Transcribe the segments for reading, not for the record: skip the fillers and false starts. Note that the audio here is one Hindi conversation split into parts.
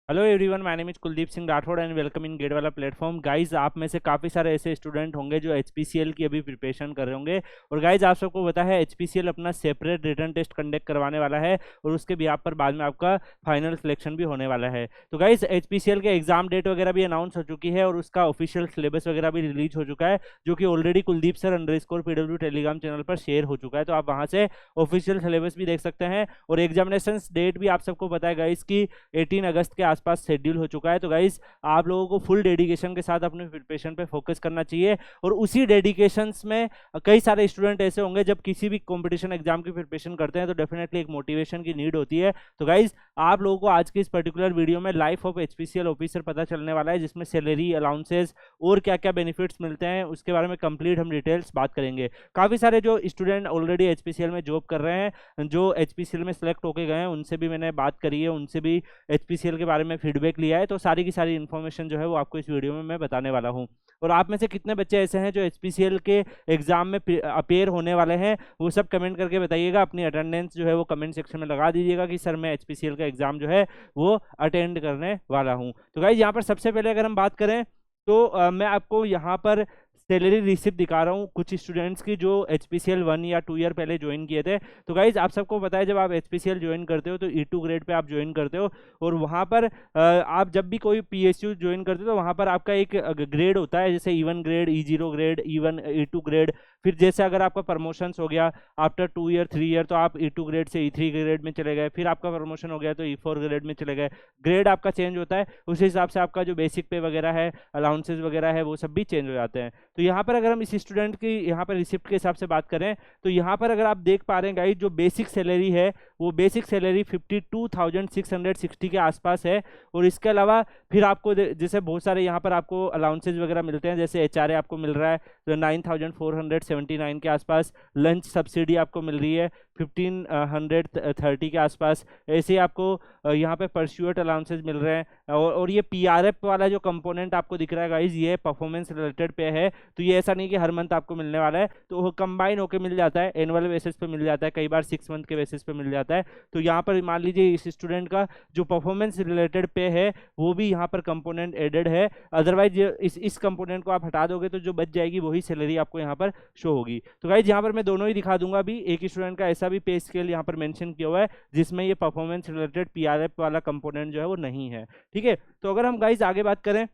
Hello everyone, my name is Kuldeep Singh Rathore and welcome in GATE वाला प्लेटफॉर्म। गाइज, आप में से काफ़ी सारे ऐसे स्टूडेंट होंगे जो एचपीसीएल की अभी प्रिपरेशन कर रहे होंगे। और गाइज, आप सबको पता है एचपीसीएल अपना सेपरेट रिटन टेस्ट कंडक्ट करवाने वाला है और उसके बिहाफ पर बाद में आपका फाइनल सिलेक्शन भी होने वाला है। तो गाइज, एचपीसीएल के एग्जाम डेट वगैरह भी अनाउंस हो चुकी है और उसका ऑफिशियल सिलेबस वगैरह भी रिलीज हो चुका है, जो कि already Kuldeep sir underscore PW Telegram channel पर शेयर हो चुका है। तो आप वहाँ से ऑफिशियल सिलेबस भी देख सकते हैं। और एग्जामिनेशन डेट भी आप सबको पता है गाइज की 18 अगस्त के आसपास शेड्यूल हो चुका है। तो गाइस, आप लोगों को फुल डेडिकेशन के साथ अपने प्रिपरेशन पे फोकस करना चाहिए। और उसी डेडिकेशंस में कई सारे स्टूडेंट ऐसे होंगे जब किसी भी कंपटीशन एग्जाम की प्रिपरेशन करते हैं तो डेफिनेटली एक मोटिवेशन की नीड होती है। तो गाइस, आप लोगों को आज की इस पर्टिकुलर वीडियो में लाइफ ऑफ एचपीसीएल ऑफिसर पता चलने वाला है, जिसमें सैलरी, अलाउंसेस और क्या क्या बेनिफिट्स मिलते हैं उसके बारे में कंप्लीट हम डिटेल्स बात करेंगे। काफ़ी सारे जो स्टूडेंट ऑलरेडी एचपीसीएल में जॉब कर रहे हैं, जो एचपीसीएल में सेलेक्ट होके गए हैं, उनसे भी मैंने बात करी है, उनसे भी एचपीसीएल के बारे में फीडबैक लिया है। तो सारी की सारी इन्फॉर्मेशन जो है वो आपको इस वीडियो में मैं बताने वाला हूँ। और आप में से कितने बच्चे ऐसे हैं जो एचपीसीएल के एग्जाम में अपेयर होने वाले हैं, वो सब कमेंट करके बताइएगा। अपनी अटेंडेंस जो है वो कमेंट सेक्शन में लगा दीजिएगा कि सर मैं एचपीसीएल का एग्जाम जो है वो अटेंड करने वाला हूँ। तो गाइस, यहाँ पर सबसे पहले अगर हम बात करें तो मैं आपको यहाँ पर सैलरी रिसिप्ट दिखा रहा हूँ कुछ स्टूडेंट्स की जो एचपीसीएल 1 या 2 ईयर पहले ज्वाइन किए थे। तो गाइज, आप सबको पता है जब आप एचपीसीएल ज्वाइन करते हो तो E2 ग्रेड पे आप ज्वाइन करते हो। और वहाँ पर आप जब भी कोई पीएसयू ज्वाइन करते हो तो वहाँ पर आपका एक ग्रेड होता है, जैसे E1 grade, E0 grade, E1 E2 grade. फिर जैसे अगर आपका प्रमोशंस हो गया आफ्टर 2 ईयर 3 ईयर तो आप E2 ग्रेड से E3 ग्रेड में चले गए। फिर आपका प्रमोशन हो गया तो E4 ग्रेड में चले गए। ग्रेड आपका चेंज होता है, उस हिसाब से आपका जो बेसिक पे वगैरह है, अलाउंसेस वगैरह है, वो सब भी चेंज हो जाते हैं। तो यहाँ पर अगर हम इस स्टूडेंट की यहाँ पर रिसिप्ट के हिसाब से बात करें तो यहाँ पर अगर आप देख पा रहे हैं गाइस, जो बेसिक सैलरी है वो बेसिक सैलरी 52,660 के आसपास है। और इसके अलावा फिर आपको जैसे बहुत सारे यहाँ पर आपको अलाउंसेज वगैरह मिलते हैं, जैसे एचआरए आपको मिल रहा है तो 9,479 के आसपास। लंच सब्सिडी आपको मिल रही है 1,530 के आसपास। ऐसे ही आपको यहाँ पे परस्यूट अलाउंसेज मिल रहे हैं। और ये पीआरएफ वाला जो कंपोनेंट आपको दिख रहा है गाइज, ये परफॉर्मेंस रिलेटेड पे है। तो ये ऐसा नहीं कि हर मंथ आपको मिलने वाला है, तो वो कंबाइन होकर मिल जाता है, एनुअल बेसिस पे मिल जाता है, कई बार 6 मंथ के बेसिस पे मिल जाता है। तो यहाँ पर मान लीजिए इस स्टूडेंट का जो परफॉर्मेंस रिलेटेड पे है वो भी यहाँ पर कंपोनेंट एडेड है। अदरवाइज इस कंपोनेंट को आप हटा दोगे तो जो बच जाएगी वही सैलरी आपको यहाँ पर शो होगी। तो गाइज, यहाँ पर मैं दोनों ही दिखा दूंगा। अभी एक स्टूडेंट का ऐसा भी पे स्केल यहाँ पर मेंशन किया हुआ है जिसमें ये परफॉर्मेंस रिलेटेड पीआरएफ वाला कंपोनेंट जो है वो नहीं है। ठीक है, तो अगर हम गाइज आगे बात करें,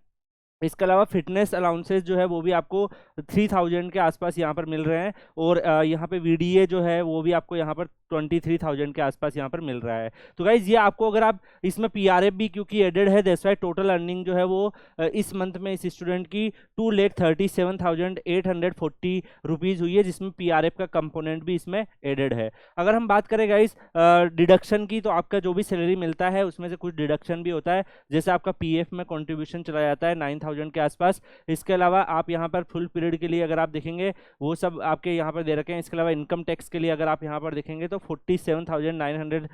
इसके अलावा फिटनेस अलाउंसेस जो है वो भी आपको 3,000 के आसपास यहाँ पर मिल रहे हैं। और यहाँ पे वीडीए जो है वो भी आपको यहाँ पर 23,000 के आसपास यहाँ पर मिल रहा है। तो गाइज, ये आपको अगर आप इसमें पीआरएफ भी क्योंकि एडेड है, दैट्स व्हाई टोटल अर्निंग जो है वो इस मंथ में इस स्टूडेंट की 2,37,840 रुपीज़ हुई है, जिसमें पीआरएफ का कंपोनेंट भी इसमें एडेड है। अगर हम बात करें गाइज डिडक्शन की, तो आपका जो भी सैलरी मिलता है उसमें से कुछ डिडक्शन भी होता है, जैसे आपका पीएफ में कॉन्ट्रीब्यूशन चला जाता है 9,000 के आसपास। इसके अलावा आप यहाँ पर फुल पीरियड के लिए अगर आप देखेंगे वो सब आपके यहाँ पर दे रखे हैं। इसके अलावा इनकम टैक्स के लिए अगर आप यहाँ पर देखेंगे तो 47,900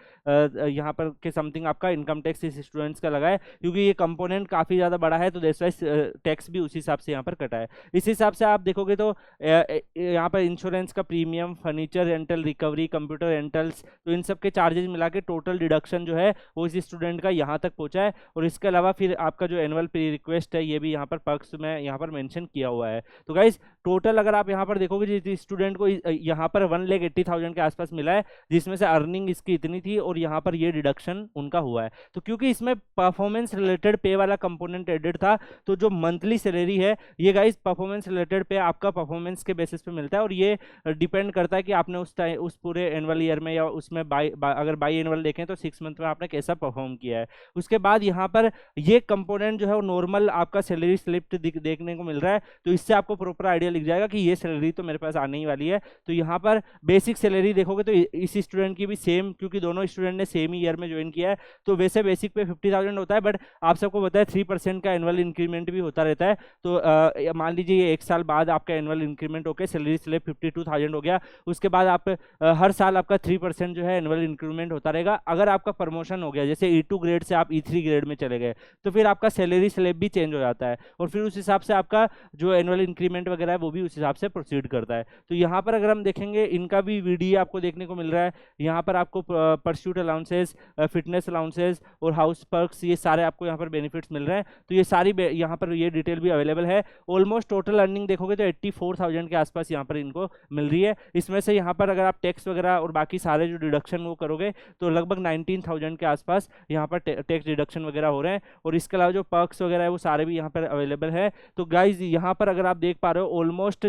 यहाँ पर के समथिंग आपका इनकम टैक्स इस स्टूडेंट्स का लगा है, क्योंकि ये कंपोनेंट काफ़ी ज़्यादा बड़ा है तो दैट्स व्हाई टैक्स भी उसी हिसाब से यहाँ पर कटा है। इस हिसाब से आप देखोगे तो यहाँ पर इंश्योरेंस का premium, furniture rental, recovery, computer rentals, तो इन सब के चार्जेस मिला के टोटल डिडक्शन जो है वो इस स्टूडेंट का यहाँ तक पहुँचा है। और इसके अलावा फिर आपका जो एनुअल प्री रिक्वेस्ट है ये भी यहाँ पर पर्क्स में यहाँ पर मेंशन किया हुआ है। तो गाइज, टोटल अगर आप यहाँ पर देखोगे जिस स्टूडेंट को यहाँ पर 1,80,000 के आसपास मिला है, जिसमें से अर्निंग इसकी इतनी थी और यहाँ पर ये डिडक्शन उनका हुआ है। तो क्योंकि इसमें परफॉर्मेंस रिलेटेड पे वाला कंपोनेंट एडेड था, तो जो मंथली सैलरी है ये गाइज परफॉर्मेंस रिलेटेड पे आपका परफॉर्मेंस के बेसिस पे मिलता है। और ये डिपेंड करता है कि आपने उस पूरे एनुअल ईयर में या उसमें अगर बाई एनुअल देखें तो 6 मंथ में आपने कैसा परफॉर्म किया है। उसके बाद यहाँ पर ये कंपोनेंट जो है वो नॉर्मल आपका सैलरी स्लिप देखने को मिल रहा है, तो इससे आपको प्रॉपर आइडिया लिख जाएगा कि ये सैलरी तो मेरे पास आने ही वाली है। तो यहाँ पर बेसिक सैलरी देखोगे तो इस स्टूडेंट की भी सेम, क्योंकि दोनों स्टूडेंट ने सेम ही ईयर में ज्वाइन किया है, तो वैसे बेसिक पे 50,000 होता है, बट आप सबको पता है 3% का एनुअल इंक्रीमेंट भी होता रहता है। तो मान लीजिए ये 1 साल बाद आपका एनुअल इंक्रीमेंट होकर सैलरी स्लिप 52,000 हो गया, उसके बाद आप हर साल आपका 3% जो है एनुअल इंक्रीमेंट होता रहेगा। अगर आपका प्रमोशन हो गया, जैसे E2 ग्रेड से आप E3 ग्रेड में चले गए, तो फिर आपका सैलरी स्लिप भी चेंज हो जाता आता है, और फिर उस हिसाब से आपका जो एनुअल इंक्रीमेंट वगैरह है वो भी उस हिसाब से प्रोसीड करता है। तो यहाँ पर अगर हम देखेंगे इनका भी वीडियो आपको देखने को मिल रहा है। यहाँ पर आपको परस्यूट अलाउंसेस, फिटनेस अलाउंसेस और हाउस पर्क्स, ये सारे आपको यहाँ पर बेनिफिट्स मिल रहे हैं। तो ये सारी यहाँ पर ये डिटेल भी अवेलेबल है। ऑलमोस्ट टोटल अर्निंग देखोगे तो 84,000 के आसपास यहाँ पर इनको मिल रही है। इसमें से यहाँ पर अगर आप टैक्स वगैरह और बाकी सारे जो डिडक्शन वो करोगे तो लगभग 19,000 के आसपास यहाँ पर टैक्स डिडक्शन वगैरह हो रहे हैं। और इसके अलावा जो पर्क्स वगैरह है वो सारे भी यहाँ पर अवेलेबल है। तो गाइज यहाँ पर अगर आप देख पा रहे हो ऑलमोस्ट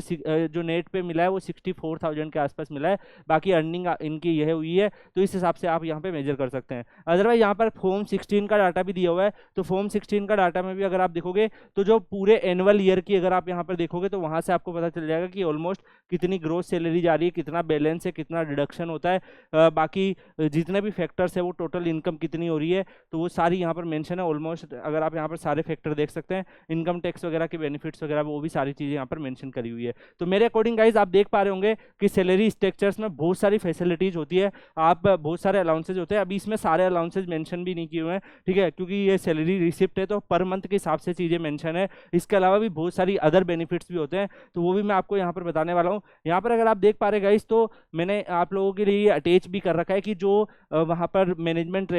जो नेट पे मिला है वो 64,000 के आसपास मिला है। बाकी अर्निंग इनकी यह हुई है, तो इस हिसाब से आप यहाँ पे मेजर कर सकते हैं। अदरवाइज यहाँ पर फॉर्म 16 का डाटा भी दिया हुआ है। तो फॉर्म 16 का डाटा में भी अगर आप देखोगे तो जो पूरे एनुअल ईयर की अगर आप यहाँ पर देखोगे तो वहाँ से आपको पता चल जाएगा कि ऑलमोस्ट कितनी ग्रोस सैलरी जा रही है, कितना बैलेंस है, कितना डिडक्शन होता है, बाकी जितने भी फैक्टर्स है वो टोटल इनकम कितनी हो रही है, तो वो सारी यहाँ पर मेंशन है। ऑलमोस्ट अगर आप यहाँ पर सारे फैक्टर देख सकते हैं, इनकम टैक्स वगैरह के बेनिफिट्स वगैरह वो भी सारी चीज़ें यहाँ पर मेंशन करी हुई है। तो मेरे अकॉर्डिंग गाइज आप देख पा रहे होंगे कि सैलरी स्ट्रक्चर्स में बहुत सारी फैसिलिटीज होती है, आप बहुत सारे अलाउंसेज होते हैं। अभी इसमें सारे अलाउंसेज मेंशन भी नहीं किए हुए हैं, ठीक है, क्योंकि ये सैलरी रिसिप्ट है तो पर मंथ के हिसाब से चीज़ें मेंशन है। इसके अलावा भी बहुत सारी अदर बेनिफिट्स भी होते हैं, तो वो भी मैं आपको यहाँ पर बताने वाला हूँ। यहाँ पर अगर आप देख पा रहे गाइज तो मैंने आप लोगों के लिए अटैच भी कर रखा है कि जो वहाँ पर मैनेजमेंट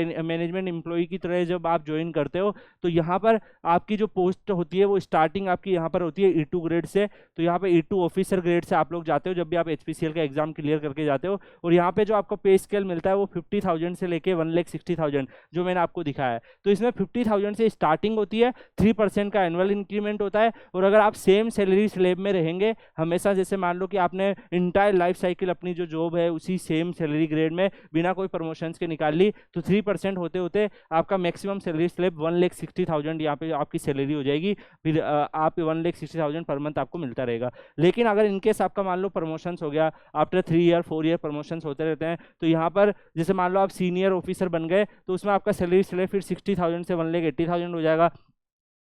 एम्प्लॉय की तरह जब आप ज्वाइन करते हो तो यहाँ पर आपकी जो पोस्ट होती है वो स्टार्टिंग आपकी यहाँ पर होती है E2 ग्रेड से। तो यहाँ पे E2 ऑफिसर ग्रेड से आप लोग जाते हो जब भी आप HPCL का एग्जाम क्लियर करके जाते हो, और यहाँ पे जो आपको पे स्केल मिलता है वो 50,000 से लेके 1,60,000 जो मैंने आपको दिखाया है। तो इसमें 50,000 से स्टार्टिंग होती है, 3% का एनुअल इंक्रीमेंट होता है। और अगर आप सेम सैलरी स्लेब में रहेंगे हमेशा, जैसे मान लो कि आपने इंटायर लाइफ साइकिल अपनी जो जॉब है उसी सेम सैलरी ग्रेड में बिना कोई प्रमोशंस के निकाल ली, तो 3% होते होते आपका मैक्सिमम सैलरी स्लेब 1,60,000 यहाँ पे आपकी सैलरी हो जाएगी। फिर आप 1,60,000 पर मंथ आपको मिलता रहेगा। लेकिन अगर इनकेस आपका मान लो प्रमोशंस हो गया, आफ्टर 3 ईयर 4 ईयर प्रमोशंस होते रहते हैं, तो यहाँ पर जैसे मान लो आप सीनियर ऑफिसर बन गए तो उसमें आपका सैलरी स्लेब फिर 60,000 से 1,80,000 हो जाएगा।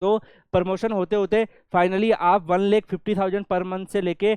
तो प्रमोशन होते होते फाइनली आप 1,50,000 पर मंथ से लेके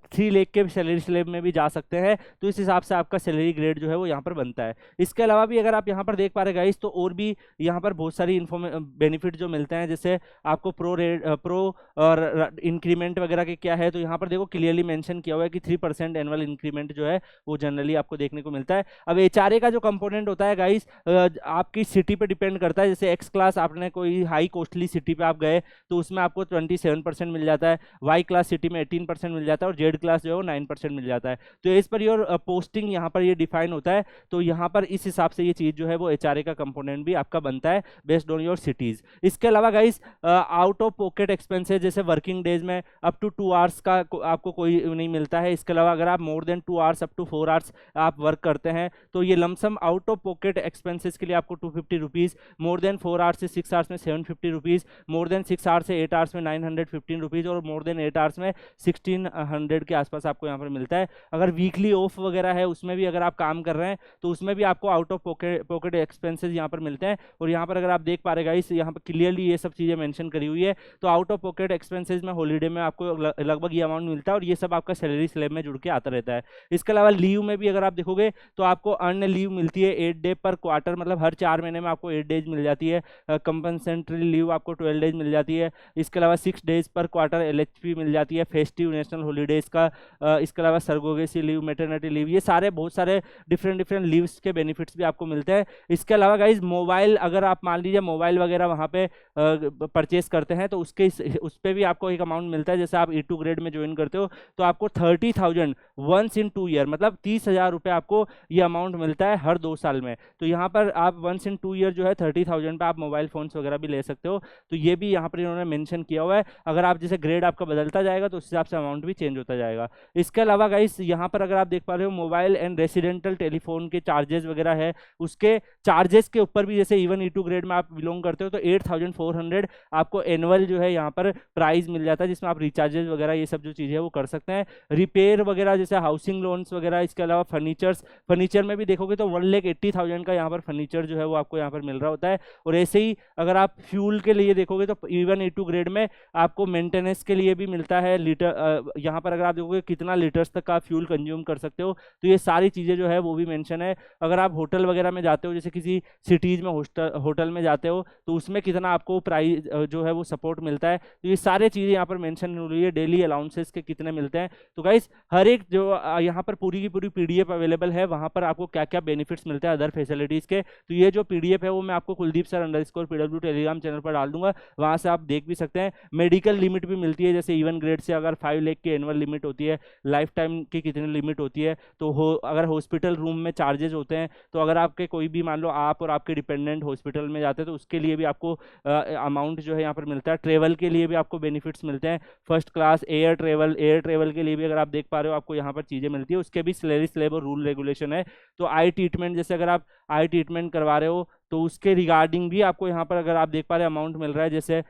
3 लाख के सैलरी स्लेब में भी जा सकते हैं। तो इस हिसाब से आपका सैलरी ग्रेड जो है वो यहाँ पर बनता है। इसके अलावा भी अगर आप यहाँ पर देख पा रहे गाइस तो और भी यहाँ पर बहुत सारी बेनिफिट जो मिलते हैं, जैसे आपको प्रो और इंक्रीमेंट वगैरह के क्या है, तो यहाँ पर देखो क्लियरली मेंशन किया हुआ है कि 3% एनुअल इंक्रीमेंट जो है वो जनरली आपको देखने को मिलता है। अब HRA का जो कंपोनेंट होता है गाइस आपकी सिटी पे डिपेंड करता है। जैसे एक्स क्लास आपने कोई हाई कॉस्टली सिटी पे आप गए तो उसमें आपको 27% मिल जाता है, वाई क्लास सिटी में 18% मिल जाता है और जेड क्लास जो है वो 9% मिल जाता है। तो एज पर योर पोस्टिंग यहाँ पर ये डिफाइन होता है। तो यहाँ पर इस हिसाब से ये चीज़ जो है वो HRA का कंपोनेंट भी आपका बनता है बेस्ड ऑन योर सिटीज़। इसके अलावा guys out of pocket expenses जैसे वर्किंग डेज में अप टू 2 आवर्स का आपको कोई नहीं मिलता है। इसके अलावा अगर आप more than 2 hours up to 4 hours आप वर्क करते हैं तो ये lump sum out of pocket expenses के लिए आपको 250 रुपीज़, मोर देन 4 आवर्स से 6 आवर्स में 750 रुपीज़, मोर देन 6 आवर्स से 8 आवर्स में 915 रुपीज़ और मोर देन 8 आवर्स में 1600 के आसपास आपको यहाँ पर मिलता है। अगर वीकली ऑफ वगैरह है उसमें भी अगर आप काम कर रहे हैं तो उसमें भी आपको आउट ऑफ पॉकेट एक्सपेंसेस यहाँ पर मिलते हैं। और यहाँ पर अगर आप देख पा रहे गाइस यहाँ पर क्लियरली ये सब चीज़ें मेंशन करी हुई है। तो आउट ऑफ पॉकेट एक्सपेंसेस में हॉलीडे में आपको लगभग ये अमाउंट मिलता है और ये सब आपका सैलरी स्लैब में जुड़ के आता रहता है। इसके अलावा लीव में भी अगर आप देखोगे तो आपको अर्न लीव मिलती है 8 डे पर क्वार्टर, मतलब हर 4 महीने में आपको 8 डेज मिल जाती है। कंपनसेटरी लीव आपको 12 डेज मिल जाती है। इसके अलावा 6 डेज पर क्वार्टर LHP मिल जाती है फेस्टिव नेशनल हॉलीडेज का। इसके अलावा सरगोगेसी लीव, मैटरनिटी लीव, ये सारे बहुत सारे डिफरेंट लीव्स के बेनिफिट्स भी आपको मिलते हैं। इसके अलावा गाइज मोबाइल, अगर आप मान लीजिए मोबाइल वगैरह वहाँ पे परचेस करते हैं तो उस पर भी आपको एक अमाउंट मिलता है। जैसे आप E2 ग्रेड में ज्वाइन करते हो तो आपको 30,000 वंस इन 2 ईयर, मतलब 30,000 रुपये आपको ये अमाउंट मिलता है हर 2 साल में। तो यहाँ पर आप वंस इन 2 ईयर जो है 30,000 पे आप मोबाइल फोन्स वगैरह भी ले सकते हो। तो ये भी यहाँ पर इन्होंने मेंशन किया हुआ है। अगर आप जैसे ग्रेड आपका बदलता जाएगा तो उस हिसाब से अमाउंट भी चेंज होता जाएगा। इसके अलावा गाइस यहाँ पर अगर आप देख पा रहे हो मोबाइल एंड रेसिडेंटल टेलीफोन के चार्जेस वगैरह है, उसके चार्जेस के ऊपर भी जैसे इवन E2 ग्रेड में आप बिलोंग करते हो तो 8,400 आपको एनुअल जो है यहाँ पर प्राइस मिल जाता है, जिसमें आप रिचार्जेस वगैरह ये सब जो चीज़ें वो कर सकते हैं। रिपेयर वगैरह जैसे हाउसिंग लोन्स वगैरह, इसके अलावा फर्नीचर में भी देखोगे तो 1,80,000 का यहाँ पर फर्नीचर जो है वो आपको यहाँ पर मिल रहा होता है। और ऐसे ही अगर आप फ्यूल के लिए लिए देखोगे तो E1 E2 ग्रेड में आपको मेंटेनेंस के लिए भी मिलता है लीटर, यहाँ पर अगर आप देखोगे कितना लीटर्स तक आप फ्यूल कंज्यूम कर सकते हो, तो ये सारी चीज़ें जो है वो भी मेंशन है। अगर आप होटल वगैरह में जाते हो, जैसे किसी सिटीज़ में होटल में जाते हो, तो उसमें कितना आपको प्राइस जो है वो सपोर्ट मिलता है, तो ये सारी चीज़ें यहाँ पर मेंशन हो रही है। डेली अलाउंसेस के कितने मिलते हैं, तो गाइस हर एक जो यहाँ पर पूरी की पूरी PDF अवेलेबल है, वहाँ पर आपको क्या क्या बेनिफिट्स मिलते हैं अदर फैसिलिटीज़ के, तो ये जो PDF है वो मैं आपको Kuldeep sir _PW Telegram channel पर डाल दूंगा, वहाँ से आप देख भी सकते हैं। मेडिकल लिमिट भी मिलती है, जैसे E1 ग्रेड से अगर 5 लाख की एनुअल लिमिट होती है, लाइफ टाइम की कितनी लिमिट होती है, तो अगर हॉस्पिटल रूम में चार्जेस होते हैं, तो अगर आपके कोई भी मान लो आप और आपके डिपेंडेंट हॉस्पिटल में जाते हैं, तो उसके लिए भी आपको अमाउंट जो है यहाँ पर मिलता है। ट्रेवल के लिए भी आपको बेनिफिट्स मिलते हैं, फर्स्ट क्लास एयर ट्रेवल के लिए भी अगर आप देख पा रहे हो आपको यहाँ पर चीज़ें मिलती है, उसके भी सैलरी स्लैब और रूल रेगुलेशन है। तो आई ट्रीटमेंट, जैसे अगर आप आई ट्रीटमेंट करवा रहे हो, तो उसके रिगार्डिंग भी आपको यहाँ पर अगर आप देख पा रहे हो अमाउंट मिल रहा है। जैसे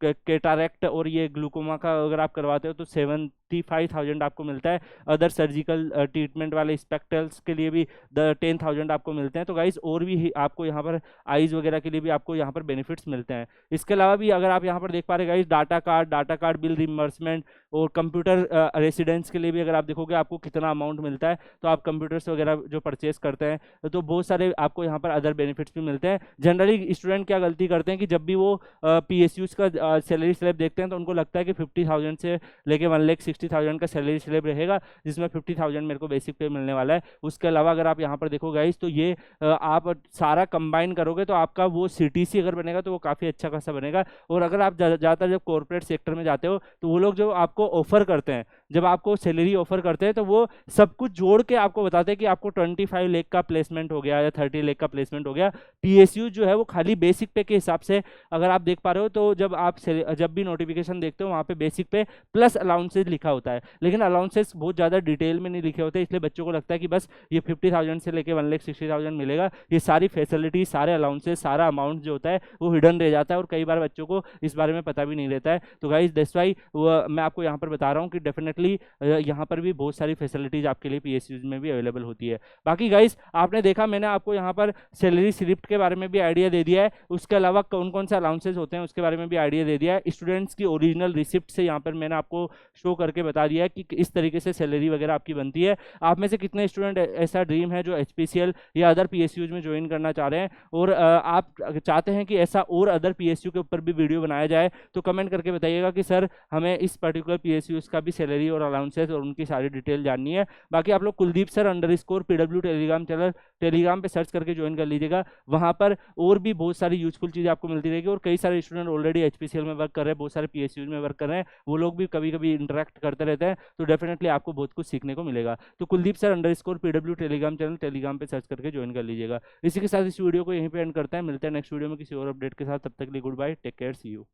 कैटारेक्ट और ये ग्लूकोमा का अगर आप करवाते हो तो 75,000 आपको मिलता है। अदर सर्जिकल ट्रीटमेंट वाले स्पेक्टल्स के लिए भी 10,000 आपको मिलते हैं। तो गाइज और भी आपको यहाँ पर आईज वगैरह के लिए भी आपको यहाँ पर बेनिफिट्स मिलते हैं। इसके अलावा भी अगर आप यहाँ पर देख पा रहे guys data card bill reimbursement और कंप्यूटर रेसिडेंस के लिए भी अगर आप देखोगे आपको कितना अमाउंट मिलता है, तो आप कंप्यूटर्स वगैरह जो परचेज करते हैं तो बहुत सारे आपको यहाँ पर अदर बेनिफिट्स भी मिलते हैं। जनरली स्टूडेंट क्या गलती करते हैं कि जब भी वो PSUs का सैलरी स्लैब देखते हैं तो उनको लगता है कि 50,000 से लेके 1,60,000 का सैलरी स्लैब रहेगा, जिसमें 50,000 मेरे को बेसिक पे मिलने वाला है। उसके अलावा अगर आप यहाँ पर देखो गाइस, तो ये आप सारा कंबाइन करोगे तो आपका वो CTC अगर बनेगा तो वो काफ़ी अच्छा खासा बनेगा। और अगर आप ज़्यादातर जब कॉर्पोरेट सेक्टर में जाते हो तो वो लोग जो आपको ऑफर करते हैं, जब आपको सैलरी ऑफर करते हैं, तो वो सब कुछ जोड़ के आपको बताते हैं कि आपको 25 लाख का प्लेसमेंट हो गया या 30 लाख का प्लेसमेंट हो गया। PSU जो है वो खाली बेसिक पे के हिसाब से अगर आप देख पा रहे हो, तो जब भी नोटिफिकेशन देखते हो वहाँ पे बेसिक पे प्लस अलाउंसेज लिखा होता है, लेकिन अलाउंसेज बहुत ज़्यादा डिटेल में नहीं लिखे होते, इसलिए बच्चों को लगता है कि बस ये 50,000 से लेके 1,60,000 मिलेगा। ये सारी फैसिलिटी, सारे अलाउंसेज, सारा अमाउंट जो होता है वो हिडन रह जाता है और कई बार बच्चों को इस बारे में पता भी नहीं रहता है। तो गाइस दैट्स व्हाई मैं आपको यहाँ पर बता रहा हूँ कि डेफिनेटली यहाँ पर भी बहुत सारी फैसिलिटीज आपके लिए PSUs में भी अवेलेबल होती है। बाकी गाइस आपने देखा, मैंने आपको यहाँ पर सैलरी स्लिप के बारे में भी आइडिया दे दिया है, उसके अलावा कौन कौन से अलाउंसेज होते हैं उसके बारे में भी आइडिया दे दिया है। स्टूडेंट्स की ओरिजिनल रिसिप्ट से यहाँ पर मैंने आपको शो करके बता दिया है कि इस तरीके से सैलरी वगैरह आपकी बनती है। आप में से कितने स्टूडेंट ऐसा ड्रीम है जो HPCL या अदर PSUs में ज्वाइन करना चाह रहे हैं और आप चाहते हैं कि ऐसा और अदर PSU के ऊपर भी वीडियो बनाया जाए, तो कमेंट करके बताइएगा कि सर हमें इस पर्टिकुलर PSUs का भी सैलरी और अलाउंसेस और उनकी सारी डिटेल जाननी है। बाकी आप लोग Kuldeep sir _PW Telegram channel Telegram पे सर्च करके ज्वाइन कर लीजिएगा, वहाँ पर और भी बहुत सारी यूजफुल चीज़ें आपको मिलती रहेगी। और कई सारे स्टूडेंट ऑलरेडी HPCL में वर्क कर रहे हैं, बहुत सारे PSUs में वर्क कर रहे हैं, वो लोग भी कभी कभी इंटरेक्ट करते रहते हैं, तो डेफिनेटली आपको बहुत कुछ सीखने को मिलेगा। तो Kuldeep sir _PW Telegram channel Telegram पे सर्च करके ज्वाइन कर लीजिएगा। इसी के साथ इस वीडियो को यहीं पे एंड करते हैं, मिलते हैं नेक्स्ट वीडियो में किसी और अपडेट के साथ। तब तक के लिए good bye, take care, see you.